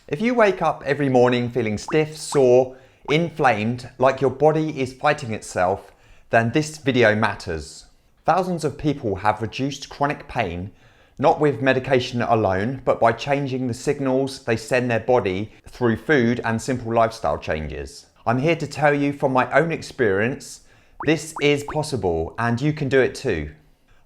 If you wake up every morning feeling stiff, sore, inflamed, like your body is fighting itself, then this video matters. Thousands of people have reduced chronic pain, not with medication alone, but by changing the signals they send their body through food and simple lifestyle changes. I'm here to tell you from my own experience, this is possible and you can do it too.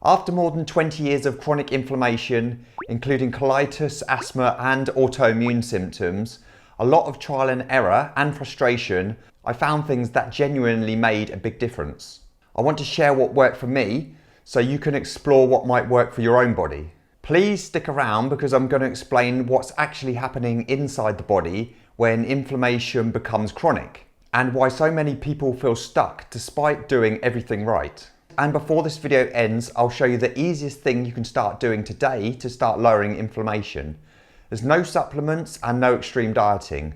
After more than 20 years of chronic inflammation, including colitis, asthma and autoimmune symptoms, a lot of trial and error and frustration, I found things that genuinely made a big difference. I want to share what worked for me so you can explore what might work for your own body. Please stick around because I'm going to explain what's actually happening inside the body when inflammation becomes chronic and why so many people feel stuck despite doing everything right. And before this video ends, I'll show you the easiest thing you can start doing today to start lowering inflammation. There's no supplements and no extreme dieting.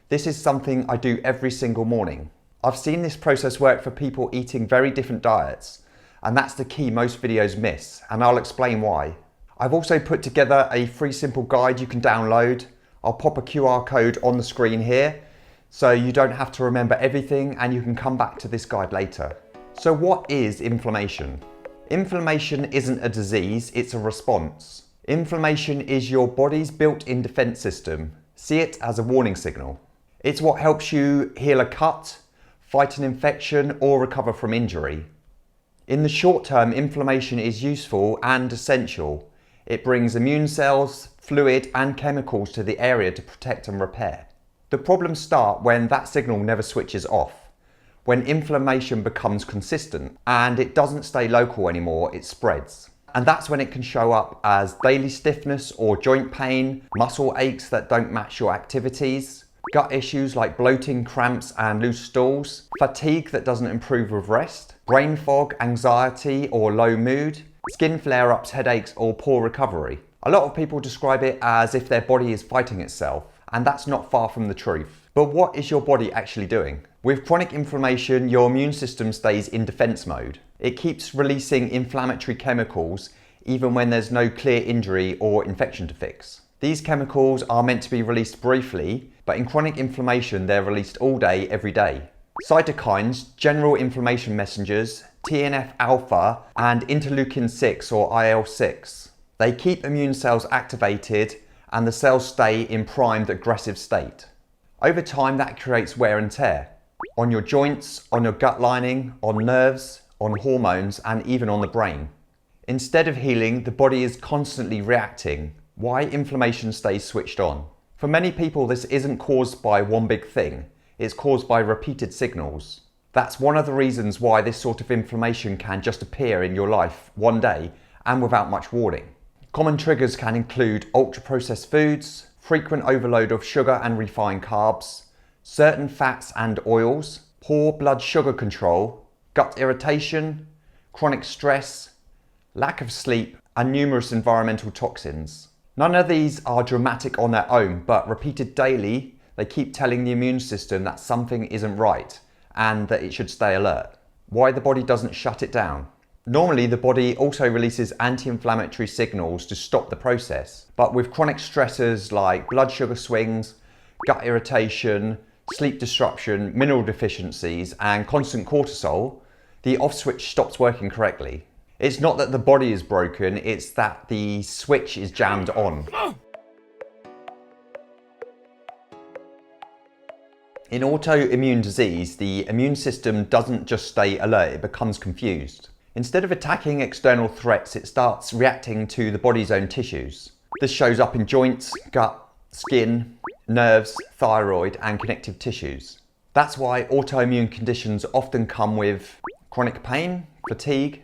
This is something I do every single morning. I've seen this process work for people eating very different diets, and that's the key most videos miss, and I'll explain why. I've also put together a free simple guide you can download. I'll pop a QR code on the screen here, so you don't have to remember everything and you can come back to this guide later. So what is inflammation? Inflammation isn't a disease, it's a response. Inflammation is your body's built-in defense system. See it as a warning signal. It's what helps you heal a cut, fight an infection, or recover from injury. In the short term, inflammation is useful and essential. It brings immune cells, fluid, and chemicals to the area to protect and repair. The problems start when that signal never switches off. When inflammation becomes consistent and it doesn't stay local anymore, it spreads. And that's when it can show up as daily stiffness or joint pain, muscle aches that don't match your activities, gut issues like bloating, cramps and loose stools, fatigue that doesn't improve with rest, brain fog, anxiety or low mood, skin flare-ups, headaches or poor recovery. A lot of people describe it as if their body is fighting itself, and that's not far from the truth. But what is your body actually doing? With chronic inflammation, your immune system stays in defense mode. It keeps releasing inflammatory chemicals even when there's no clear injury or infection to fix. These chemicals are meant to be released briefly, but in chronic inflammation, they're released all day, every day. Cytokines, general inflammation messengers, TNF-alpha, and interleukin-6 or IL-6. They keep immune cells activated and the cells stay in primed aggressive state. Over time, that creates wear and tear on your joints, on your gut lining, on nerves, on hormones, and even on the brain. Instead of healing, the body is constantly reacting. Why inflammation stays switched on? For many people, this isn't caused by one big thing. It's caused by repeated signals. That's one of the reasons why this sort of inflammation can just appear in your life one day and without much warning. Common triggers can include ultra-processed foods, frequent overload of sugar and refined carbs, certain fats and oils, poor blood sugar control, gut irritation, chronic stress, lack of sleep, and numerous environmental toxins. None of these are dramatic on their own, but repeated daily, they keep telling the immune system that something isn't right and that it should stay alert. Why the body doesn't shut it down? Normally, the body also releases anti-inflammatory signals to stop the process, but with chronic stressors like blood sugar swings, gut irritation, sleep disruption, mineral deficiencies, and constant cortisol, the off switch stops working correctly. It's not that the body is broken, it's that the switch is jammed on. In autoimmune disease, the immune system doesn't just stay alert, it becomes confused. Instead of attacking external threats, it starts reacting to the body's own tissues. This shows up in joints, gut, skin, nerves, thyroid, and connective tissues. That's why autoimmune conditions often come with chronic pain, fatigue,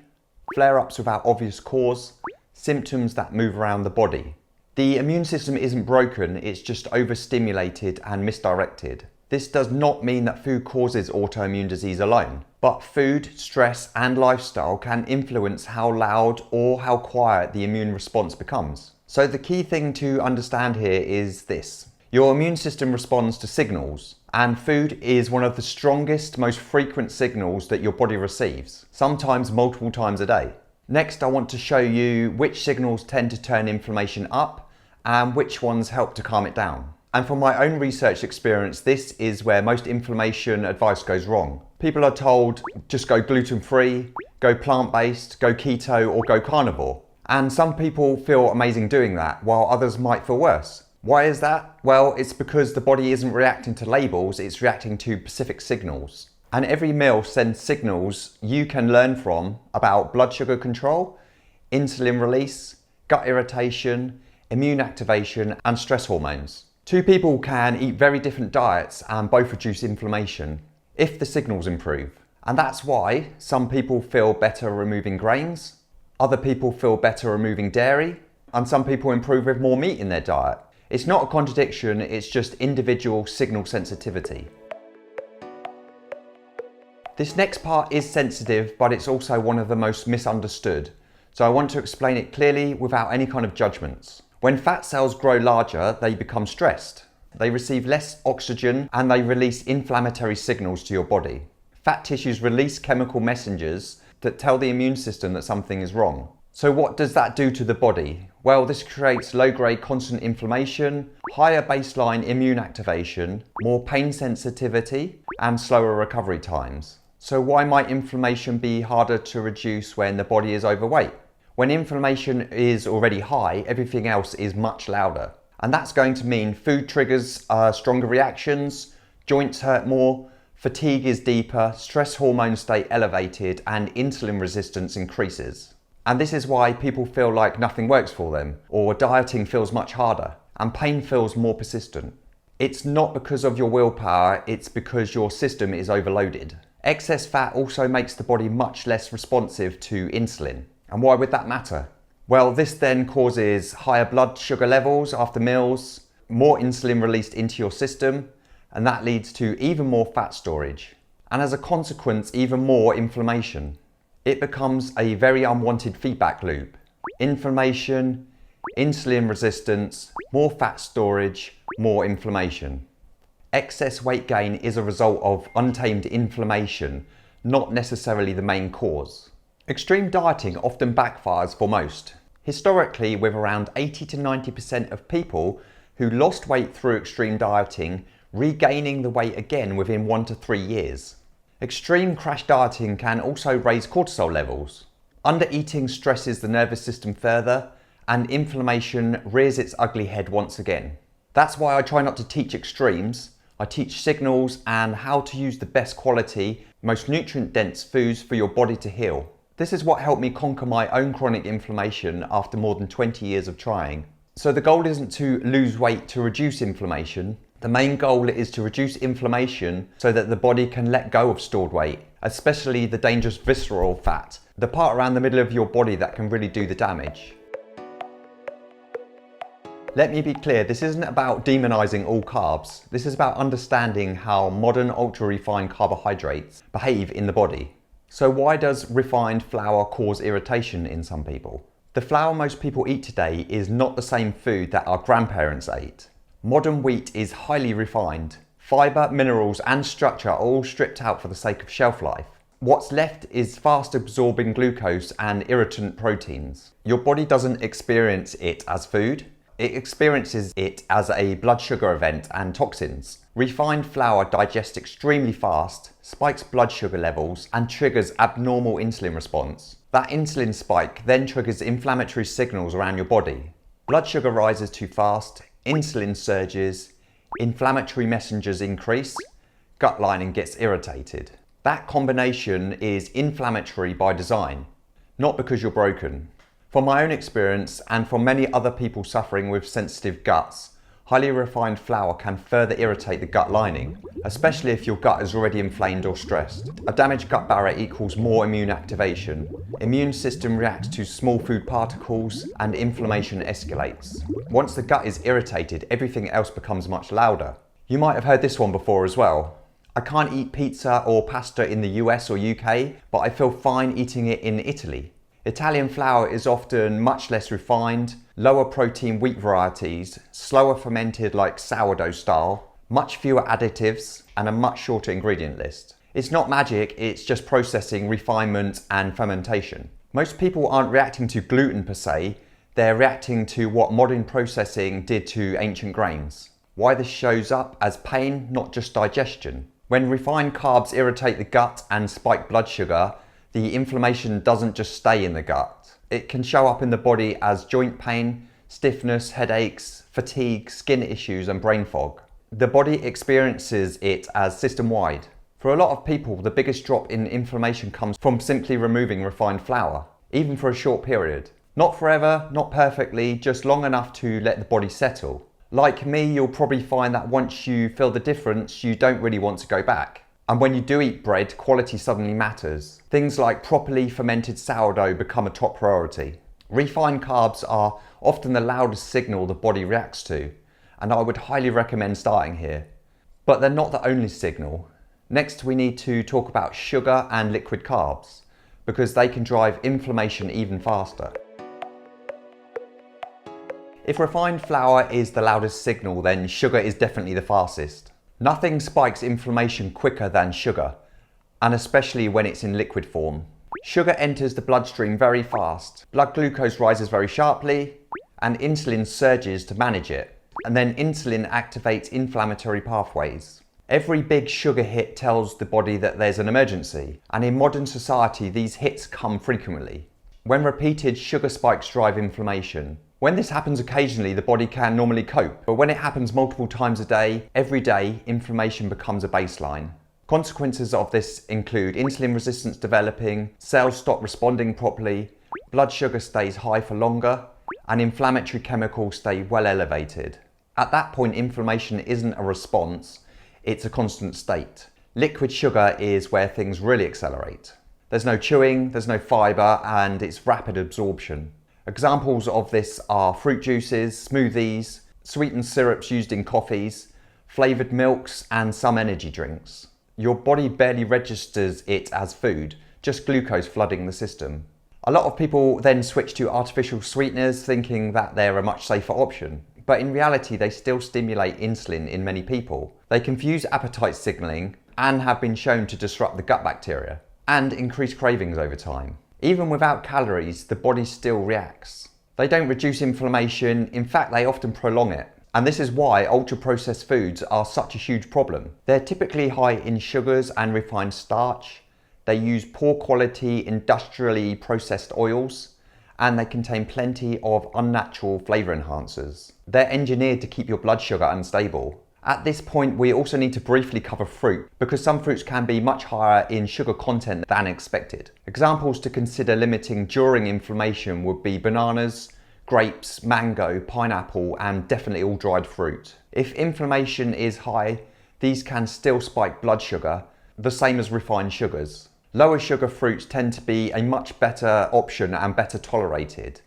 flare-ups without obvious cause, symptoms that move around the body. The immune system isn't broken, it's just overstimulated and misdirected. This does not mean that food causes autoimmune disease alone, but food, stress, and lifestyle can influence how loud or how quiet the immune response becomes. So the key thing to understand here is this. Your immune system responds to signals, and food is one of the strongest, most frequent signals that your body receives, sometimes multiple times a day. Next, I want to show you which signals tend to turn inflammation up and which ones help to calm it down. And from my own research experience, this is where most inflammation advice goes wrong. People are told, just go gluten-free, go plant-based, go keto, or go carnivore. And some people feel amazing doing that, while others might feel worse. Why is that? Well, it's because the body isn't reacting to labels, it's reacting to specific signals. And every meal sends signals you can learn from about blood sugar control, insulin release, gut irritation, immune activation, and stress hormones. Two people can eat very different diets and both reduce inflammation if the signals improve. And that's why some people feel better removing grains, other people feel better removing dairy, and some people improve with more meat in their diet. It's not a contradiction, it's just individual signal sensitivity. This next part is sensitive, but it's also one of the most misunderstood. So I want to explain it clearly without any kind of judgments. When fat cells grow larger, they become stressed. They receive less oxygen and they release inflammatory signals to your body. Fat tissues release chemical messengers that tell the immune system that something is wrong. So what does that do to the body? Well, this creates low-grade constant inflammation, higher baseline immune activation, more pain sensitivity, and slower recovery times. So why might inflammation be harder to reduce when the body is overweight? When inflammation is already high, everything else is much louder. And that's going to mean food triggers stronger reactions, joints hurt more, fatigue is deeper, stress hormones stay elevated, and insulin resistance increases. And this is why people feel like nothing works for them, or dieting feels much harder, and pain feels more persistent. It's not because of your willpower, it's because your system is overloaded. Excess fat also makes the body much less responsive to insulin. And why would that matter? Well, this then causes higher blood sugar levels after meals, more insulin released into your system, and that leads to even more fat storage. And as a consequence, even more inflammation. It becomes a very unwanted feedback loop. Inflammation, insulin resistance, more fat storage, more inflammation. Excess weight gain is a result of untamed inflammation, not necessarily the main cause. Extreme dieting often backfires for most. Historically, with around 80 to 90% of people who lost weight through extreme dieting regaining the weight again within 1 to 3 years. Extreme crash dieting can also raise cortisol levels. Undereating stresses the nervous system further, and inflammation rears its ugly head once again. That's why I try not to teach extremes. I teach signals and how to use the best quality, most nutrient-dense foods for your body to heal. This is what helped me conquer my own chronic inflammation after more than 20 years of trying. So the goal isn't to lose weight to reduce inflammation. The main goal is to reduce inflammation so that the body can let go of stored weight, especially the dangerous visceral fat, the part around the middle of your body that can really do the damage. Let me be clear, this isn't about demonizing all carbs. This is about understanding how modern ultra-refined carbohydrates behave in the body. So why does refined flour cause irritation in some people? The flour most people eat today is not the same food that our grandparents ate. Modern wheat is highly refined. Fiber, minerals, and structure are all stripped out for the sake of shelf life. What's left is fast absorbing glucose and irritant proteins. Your body doesn't experience it as food. It experiences it as a blood sugar event and toxins. Refined flour digests extremely fast, spikes blood sugar levels, and triggers abnormal insulin response. That insulin spike then triggers inflammatory signals around your body. Blood sugar rises too fast, insulin surges, inflammatory messengers increase, gut lining gets irritated. That combination is inflammatory by design, not because you're broken. From my own experience and from many other people suffering with sensitive guts, highly refined flour can further irritate the gut lining, especially if your gut is already inflamed or stressed. A damaged gut barrier equals more immune activation. Immune system reacts to small food particles and inflammation escalates. Once the gut is irritated, everything else becomes much louder. You might have heard this one before as well. I can't eat pizza or pasta in the US or UK, but I feel fine eating it in Italy. Italian flour is often much less refined, lower protein wheat varieties, slower fermented like sourdough style, much fewer additives, and a much shorter ingredient list. It's not magic, it's just processing, refinement, and fermentation. Most people aren't reacting to gluten per se, they're reacting to what modern processing did to ancient grains. why this shows up as pain, not just digestion. When refined carbs irritate the gut and spike blood sugar, the inflammation doesn't just stay in the gut. It can show up in the body as joint pain, stiffness, headaches, fatigue, skin issues, and brain fog. The body experiences it as system-wide. For a lot of people, the biggest drop in inflammation comes from simply removing refined flour, even for a short period. Not forever, not perfectly, just long enough to let the body settle. Like me, you'll probably find that once you feel the difference, you don't really want to go back. And when you do eat bread, quality suddenly matters. Things like properly fermented sourdough become a top priority. Refined carbs are often the loudest signal the body reacts to, and I would highly recommend starting here. But they're not the only signal. Next, we need to talk about sugar and liquid carbs, because they can drive inflammation even faster. If refined flour is the loudest signal, then sugar is definitely the fastest. Nothing spikes inflammation quicker than sugar, and especially when it's in liquid form. Sugar enters the bloodstream very fast. Blood glucose rises very sharply, and insulin surges to manage it. And then insulin activates inflammatory pathways. Every big sugar hit tells the body that there's an emergency, and in modern society, these hits come frequently. When repeated, sugar spikes drive inflammation. When this happens occasionally, the body can normally cope, but when it happens multiple times a day, every day, inflammation becomes a baseline. Consequences of this include insulin resistance developing, cells stop responding properly, blood sugar stays high for longer, and inflammatory chemicals stay well elevated. At that point, inflammation isn't a response, it's a constant state. Liquid sugar is where things really accelerate. There's no chewing, there's no fibre, and it's rapid absorption. Examples of this are fruit juices, smoothies, sweetened syrups used in coffees, flavoured milks, and some energy drinks. Your body barely registers it as food, just glucose flooding the system. A lot of people then switch to artificial sweeteners thinking that they're a much safer option. But in reality, they still stimulate insulin in many people. They confuse appetite signalling and have been shown to disrupt the gut bacteria and increase cravings over time. Even without calories, the body still reacts. They don't reduce inflammation, in fact they often prolong it. And this is why ultra-processed foods are such a huge problem. They're typically high in sugars and refined starch. They use poor quality, industrially processed oils, and they contain plenty of unnatural flavour enhancers. They're engineered to keep your blood sugar unstable. At this point, we also need to briefly cover fruit, because some fruits can be much higher in sugar content than expected. Examples to consider limiting during inflammation would be bananas, grapes, mango, pineapple, and definitely all dried fruit. If inflammation is high, these can still spike blood sugar, the same as refined sugars. Lower sugar fruits tend to be a much better option and better tolerated.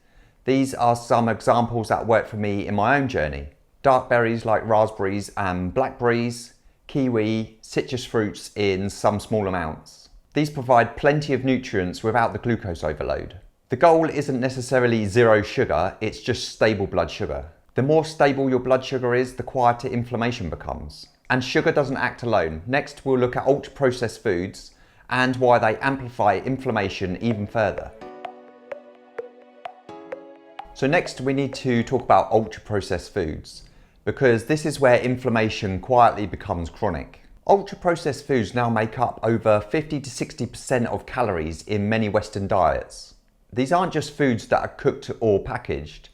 These are some examples that work for me in my own journey. Dark berries like raspberries and blackberries, kiwi, citrus fruits in some small amounts. These provide plenty of nutrients without the glucose overload. The goal isn't necessarily zero sugar, it's just stable blood sugar. The more stable your blood sugar is, the quieter inflammation becomes. And sugar doesn't act alone. Next, we'll look at ultra-processed foods and why they amplify inflammation even further. So next, we need to talk about ultra-processed foods, because this is where inflammation quietly becomes chronic. Ultra-processed foods now make up over 50 to 60% of calories in many Western diets. These aren't just foods that are cooked or packaged.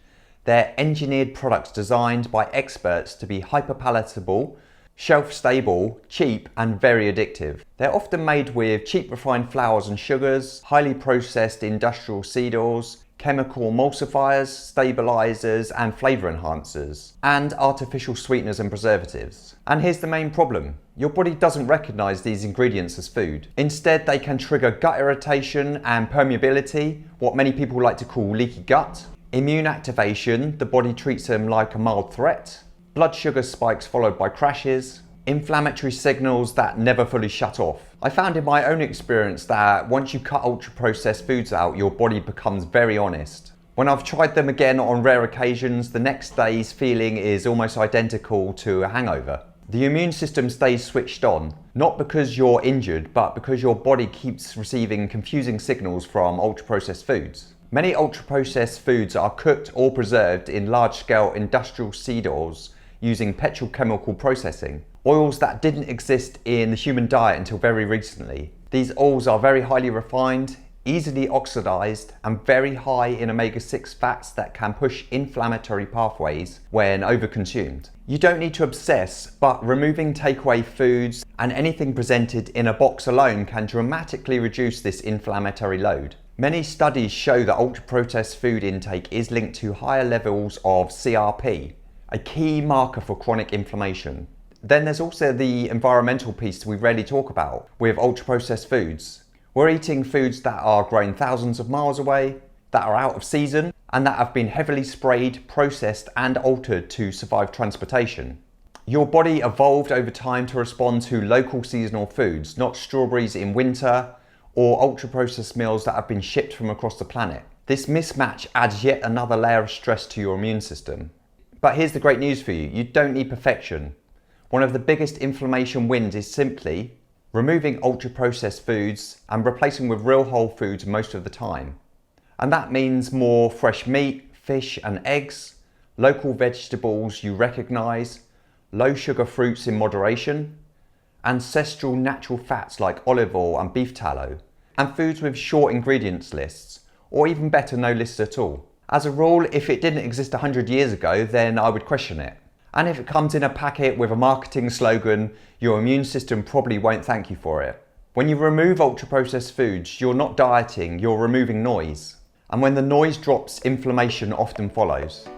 They're engineered products designed by experts to be hyper-palatable, shelf-stable, cheap, and very addictive. They're often made with cheap refined flours and sugars, highly processed industrial seed oils, chemical emulsifiers, stabilizers, and flavor enhancers, and artificial sweeteners and preservatives. And here's the main problem. Your body doesn't recognize these ingredients as food. Instead, they can trigger gut irritation and permeability, what many people like to call leaky gut. Immune activation, the body treats them like a mild threat. Blood sugar spikes followed by crashes. Inflammatory signals that never fully shut off. I found in my own experience that once you cut ultra-processed foods out, your body becomes very honest. When I've tried them again on rare occasions, the next day's feeling is almost identical to a hangover. The immune system stays switched on, not because you're injured, but because your body keeps receiving confusing signals from ultra-processed foods. Many ultra-processed foods are cooked or preserved in large-scale industrial seed oils using petrochemical processing. Oils that didn't exist in the human diet until very recently. These oils are very highly refined, easily oxidized, and very high in omega-6 fats that can push inflammatory pathways when overconsumed. You don't need to obsess, but removing takeaway foods and anything presented in a box alone can dramatically reduce this inflammatory load. Many studies show that ultra-processed food intake is linked to higher levels of CRP, a key marker for chronic inflammation. Then there's also the environmental piece we rarely talk about with ultra-processed foods. We're eating foods that are grown thousands of miles away, that are out of season, and that have been heavily sprayed, processed, and altered to survive transportation. Your body evolved over time to respond to local seasonal foods, not strawberries in winter, or ultra-processed meals that have been shipped from across the planet. This mismatch adds yet another layer of stress to your immune system. But here's the great news for you. You don't need perfection. One of the biggest inflammation wins is simply removing ultra-processed foods and replacing with real whole foods most of the time. And that means more fresh meat, fish and eggs, local vegetables you recognise, low sugar fruits in moderation, ancestral natural fats like olive oil and beef tallow, and foods with short ingredients lists, or even better, no lists at all. As a rule, if it didn't exist 100 years ago, then I would question it. And if it comes in a packet with a marketing slogan, your immune system probably won't thank you for it. When you remove ultra-processed foods, you're not dieting, you're removing noise. And when the noise drops, inflammation often follows.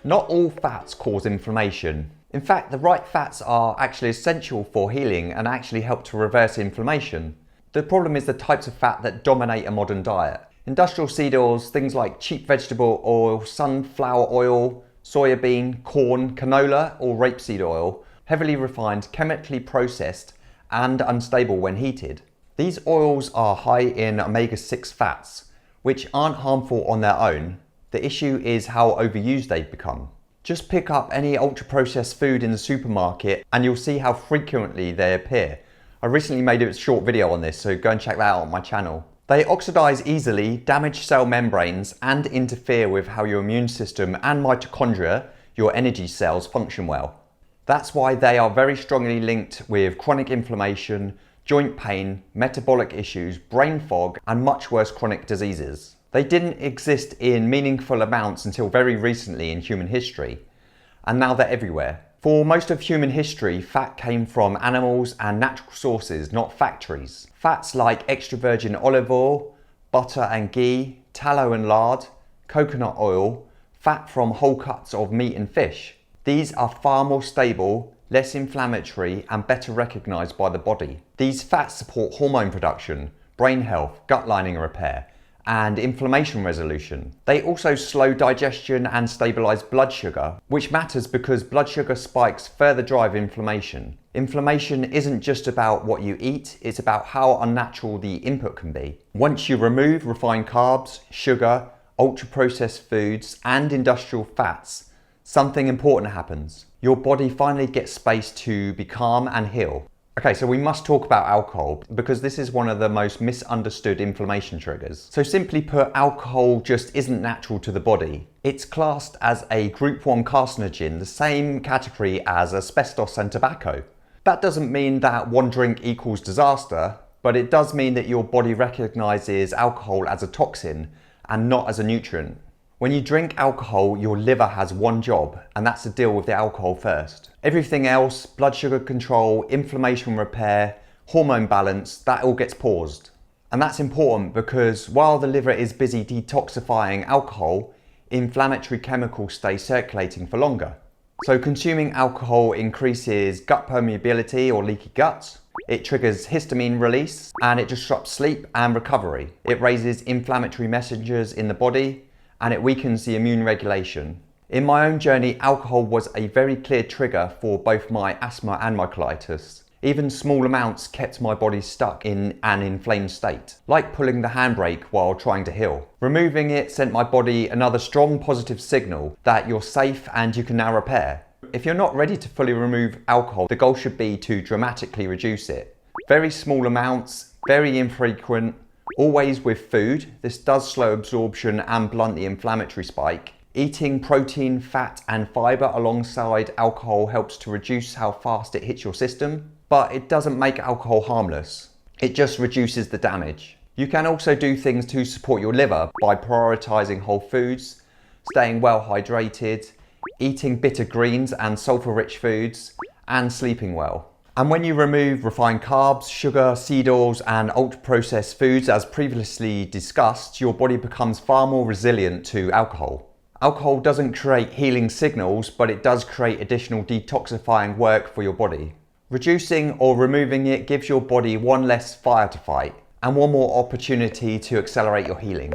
Not all fats cause inflammation. In fact, the right fats are actually essential for healing and actually help to reverse inflammation. The problem is the types of fat that dominate a modern diet. Industrial seed oils, things like cheap vegetable oil, sunflower oil, soybean, corn, canola or rapeseed oil, heavily refined, chemically processed and unstable when heated. These oils are high in omega-6 fats, which aren't harmful on their own. The issue is how overused they've become. Just pick up any ultra-processed food in the supermarket and you'll see how frequently they appear. I recently made a short video on this, so go and check that out on my channel. They oxidize easily, damage cell membranes, and interfere with how your immune system and mitochondria, your energy cells, function well. That's why they are very strongly linked with chronic inflammation, joint pain, metabolic issues, brain fog, and much worse chronic diseases. They didn't exist in meaningful amounts until very recently in human history, and now they're everywhere. For most of human history, fat came from animals and natural sources, not factories. Fats like extra virgin olive oil, butter and ghee, tallow and lard, coconut oil, fat from whole cuts of meat and fish. These are far more stable, less inflammatory, and better recognized by the body. These fats support hormone production, brain health, gut lining repair, and inflammation resolution. They also slow digestion and stabilize blood sugar, which matters because blood sugar spikes further drive inflammation. Inflammation isn't just about what you eat, it's about how unnatural the input can be. Once you remove refined carbs, sugar, ultra-processed foods, and industrial fats, something important happens. Your body finally gets space to be calm and heal. Okay, so we must talk about alcohol because this is one of the most misunderstood inflammation triggers. So simply put, alcohol just isn't natural to the body. It's classed as a group 1 carcinogen, the same category as asbestos and tobacco. That doesn't mean that one drink equals disaster, but it does mean that your body recognizes alcohol as a toxin and not as a nutrient. When you drink alcohol, your liver has one job, and that's to deal with the alcohol first. Everything else, blood sugar control, inflammation repair, hormone balance, that all gets paused. And that's important because while the liver is busy detoxifying alcohol, inflammatory chemicals stay circulating for longer. So consuming alcohol increases gut permeability or leaky gut. It triggers histamine release and it disrupts sleep and recovery. It raises inflammatory messengers in the body and it weakens the immune regulation. In my own journey, alcohol was a very clear trigger for both my asthma and my colitis. Even small amounts kept my body stuck in an inflamed state, like pulling the handbrake while trying to heal. Removing it sent my body another strong positive signal that you're safe and you can now repair. If you're not ready to fully remove alcohol, the goal should be to dramatically reduce it. Very small amounts, very infrequent, always with food. This does slow absorption and blunt the inflammatory spike. Eating protein, fat and fibre alongside alcohol helps to reduce how fast it hits your system, but it doesn't make alcohol harmless. It just reduces the damage. You can also do things to support your liver by prioritising whole foods, staying well hydrated, eating bitter greens and sulfur-rich foods, and sleeping well. And when you remove refined carbs, sugar, seed oils and ultra-processed foods as previously discussed, your body becomes far more resilient to alcohol. Alcohol doesn't create healing signals, but it does create additional detoxifying work for your body. Reducing or removing it gives your body one less fire to fight and one more opportunity to accelerate your healing.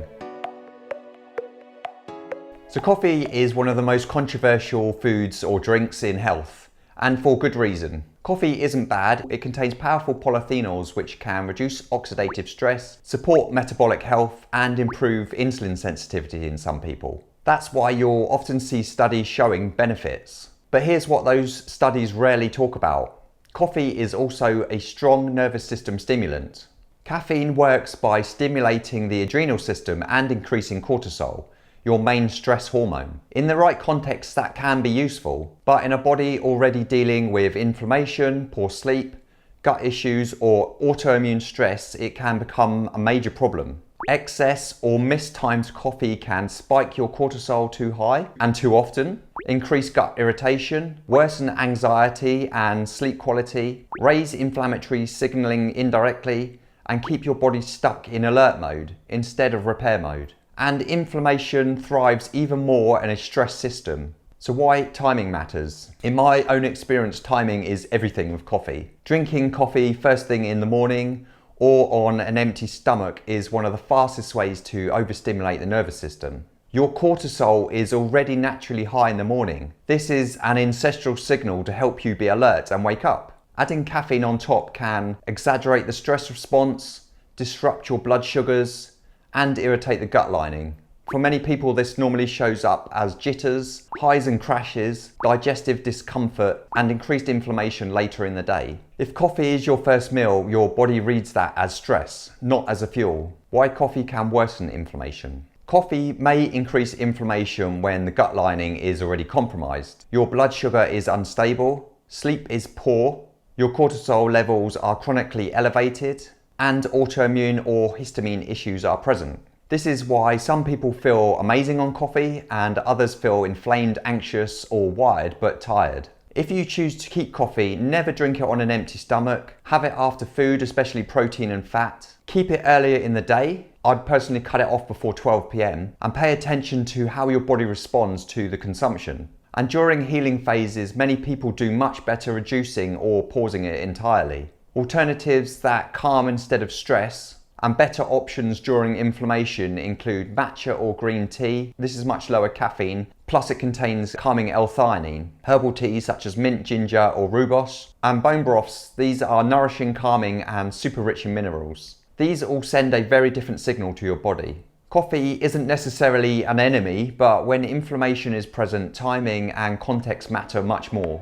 So coffee is one of the most controversial foods or drinks in health, and for good reason. Coffee isn't bad. It contains powerful polyphenols which can reduce oxidative stress, support metabolic health and improve insulin sensitivity in some people. That's why you'll often see studies showing benefits. But here's what those studies rarely talk about. Coffee is also a strong nervous system stimulant. Caffeine works by stimulating the adrenal system and increasing cortisol, your main stress hormone. In the right context, that can be useful, but in a body already dealing with inflammation, poor sleep, gut issues, or autoimmune stress, it can become a major problem. Excess or mistimed coffee can spike your cortisol too high and too often, increase gut irritation, worsen anxiety and sleep quality, raise inflammatory signaling indirectly, and keep your body stuck in alert mode instead of repair mode. And inflammation thrives even more in a stress system. So why timing matters? In my own experience, timing is everything with coffee. Drinking coffee first thing in the morning or on an empty stomach is one of the fastest ways to overstimulate the nervous system. Your cortisol is already naturally high in the morning. This is an ancestral signal to help you be alert and wake up. Adding caffeine on top can exaggerate the stress response, disrupt your blood sugars, and irritate the gut lining. For many people, this normally shows up as jitters, highs and crashes, digestive discomfort, and increased inflammation later in the day. If coffee is your first meal, your body reads that as stress, not as a fuel. Why coffee can worsen inflammation? Coffee may increase inflammation when the gut lining is already compromised. Your blood sugar is unstable, sleep is poor, your cortisol levels are chronically elevated, and autoimmune or histamine issues are present. This is why some people feel amazing on coffee and others feel inflamed, anxious, or wired but tired. If you choose to keep coffee, never drink it on an empty stomach. Have it after food, especially protein and fat. Keep it earlier in the day. I'd personally cut it off before 12 p.m. and pay attention to how your body responds to the consumption. And during healing phases, many people do much better reducing or pausing it entirely. Alternatives that calm instead of stress and better options during inflammation include matcha or green tea. This is much lower caffeine, plus it contains calming L-theanine. Herbal teas such as mint, ginger or rooibos. And bone broths, these are nourishing, calming and super rich in minerals. These all send a very different signal to your body. Coffee isn't necessarily an enemy, but when inflammation is present, timing and context matter much more.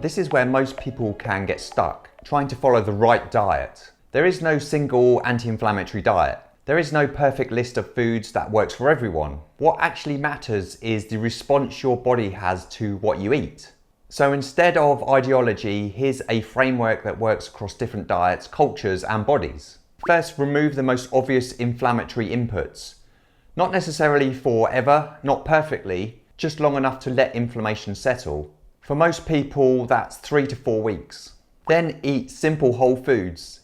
This is where most people can get stuck, trying to follow the right diet. There is no single anti-inflammatory diet. There is no perfect list of foods that works for everyone. What actually matters is the response your body has to what you eat. So instead of ideology, here's a framework that works across different diets, cultures, and bodies. First, remove the most obvious inflammatory inputs. Not necessarily forever, not perfectly, just long enough to let inflammation settle. For most people, that's 3 to 4 weeks. Then eat simple whole foods.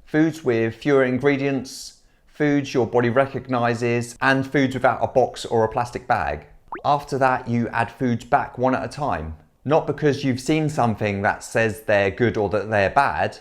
Foods with fewer ingredients, foods your body recognizes, and foods without a box or a plastic bag. After that, you add foods back one at a time. Not because you've seen something that says they're good or that they're bad,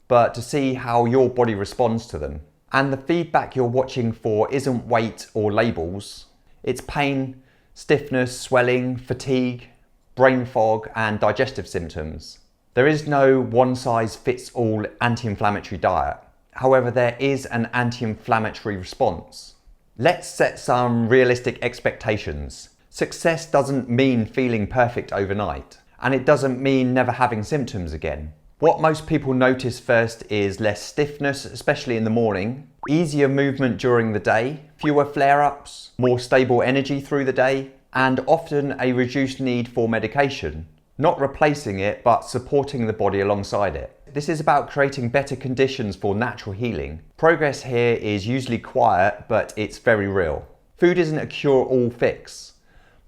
but to see how your body responds to them. And the feedback you're watching for isn't weight or labels. It's pain, stiffness, swelling, fatigue, brain fog, and digestive symptoms. There is no one-size-fits-all anti-inflammatory diet. However, there is an anti-inflammatory response. Let's set some realistic expectations. Success doesn't mean feeling perfect overnight, and it doesn't mean never having symptoms again. What most people notice first is less stiffness, especially in the morning, easier movement during the day, fewer flare-ups, more stable energy through the day, and often a reduced need for medication. Not replacing it, but supporting the body alongside it. This is about creating better conditions for natural healing. Progress here is usually quiet, but it's very real. Food isn't a cure-all fix,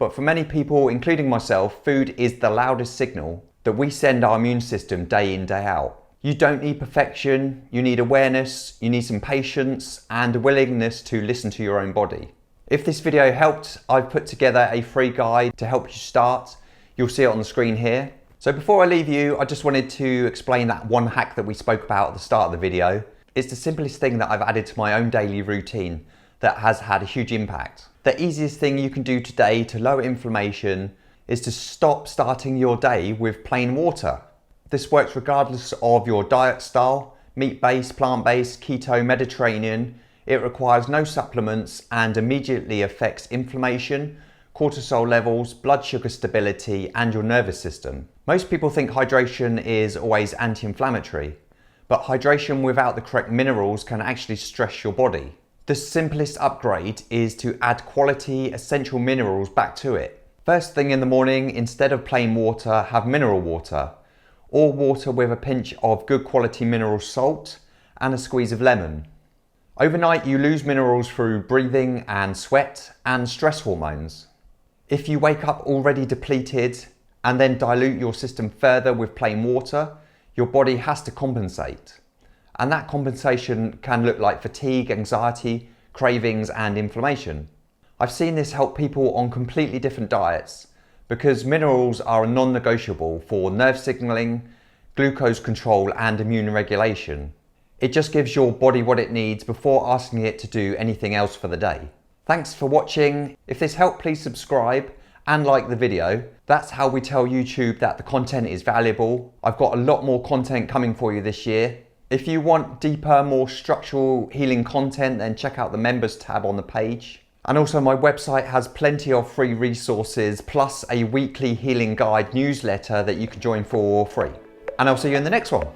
but for many people, including myself, food is the loudest signal that we send our immune system day in, day out. You don't need perfection, you need awareness, you need some patience and a willingness to listen to your own body. If this video helped, I've put together a free guide to help you start. You'll see it on the screen here. So before I leave you, I just wanted to explain that one hack that we spoke about at the start of the video. It's the simplest thing that I've added to my own daily routine that has had a huge impact. The easiest thing you can do today to lower inflammation is to stop starting your day with plain water. This works regardless of your diet style, meat-based, plant-based, keto, Mediterranean. It requires no supplements and immediately affects inflammation, cortisol levels, blood sugar stability, and your nervous system. Most people think hydration is always anti-inflammatory, but hydration without the correct minerals can actually stress your body. The simplest upgrade is to add quality essential minerals back to it. First thing in the morning, instead of plain water, have mineral water, or water with a pinch of good quality mineral salt and a squeeze of lemon. Overnight, you lose minerals through breathing and sweat and stress hormones. If you wake up already depleted and then dilute your system further with plain water, your body has to compensate. And that compensation can look like fatigue, anxiety, cravings, and inflammation. I've seen this help people on completely different diets because minerals are a non-negotiable for nerve signaling, glucose control, and immune regulation. It just gives your body what it needs before asking it to do anything else for the day. Thanks for watching. If this helped, please subscribe and like the video. That's how we tell YouTube that the content is valuable. I've got a lot more content coming for you this year. If you want deeper, more structural healing content, then check out the members tab on the page. And also my website has plenty of free resources, plus a weekly healing guide newsletter that you can join for free. And I'll see you in the next one.